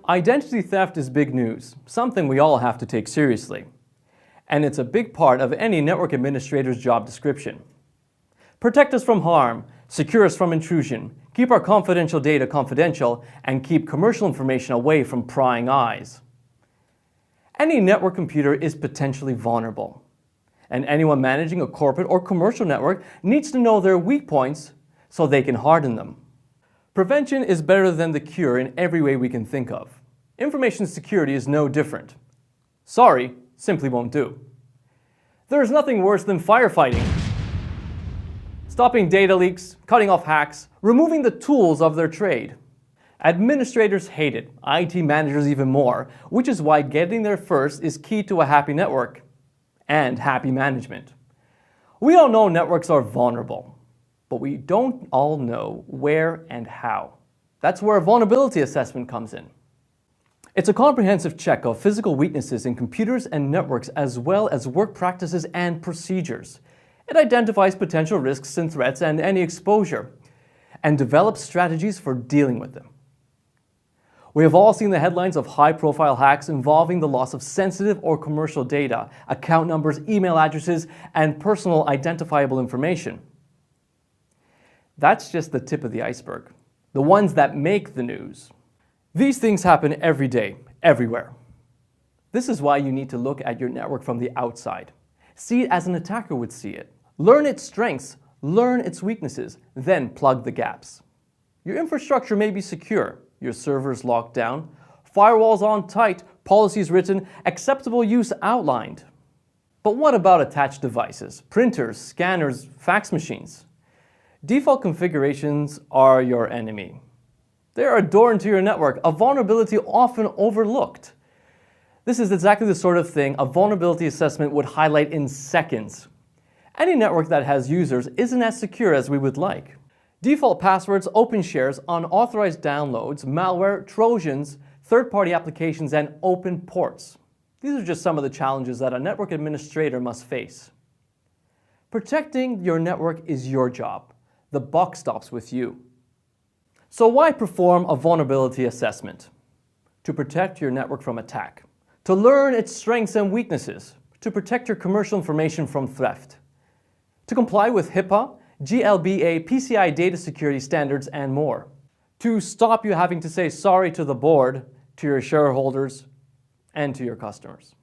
Identity theft is big news, something we all have to take seriously. And it's a big part of any network administrator's job description. Protect us from harm, secure us from intrusion, keep our confidential data confidential, and keep commercial information away from prying eyes. Any network computer is potentially vulnerable, and anyone managing a corporate or commercial network needs to know their weak points so they can harden them. Prevention is better than the cure in every way we can think of. Information security is no different. Sorry, simply won't do. There is nothing worse than firefighting. Stopping data leaks, cutting off hacks, removing the tools of their trade. Administrators hate it, IT managers even more, which is why getting there first is key to a happy network and happy management. We all know networks are vulnerable, but we don't all know where and how. That's where a vulnerability assessment comes in. It's a comprehensive check of physical weaknesses in computers and networks as well as work practices and procedures. It identifies potential risks and threats and any exposure, and develops strategies for dealing with them. We have all seen the headlines of high-profile hacks involving the loss of sensitive or commercial data, account numbers, email addresses, and personal identifiable information. That's just the tip of the iceberg, the ones that make the news. These things happen every day, everywhere. This is why you need to look at your network from the outside. See it as an attacker would see it. Learn its strengths, learn its weaknesses, then plug the gaps. Your infrastructure may be secure, your servers locked down, firewalls on tight, policies written, acceptable use outlined. But what about attached devices, printers, scanners, fax machines? Default configurations are your enemy. They are a door into your network, a vulnerability often overlooked. This is exactly the sort of thing a vulnerability assessment would highlight in seconds. Any network that has users isn't as secure as we would like. Default passwords, open shares, unauthorized downloads, malware, Trojans, third-party applications, and open ports. These are just some of the challenges that a network administrator must face. Protecting your network is your job. The buck stops with you. So why perform a vulnerability assessment? To protect your network from attack. To learn its strengths and weaknesses. To protect your commercial information from theft. To comply with HIPAA, GLBA, PCI data security standards, and more. To stop you having to say sorry to the board, to your shareholders, and to your customers.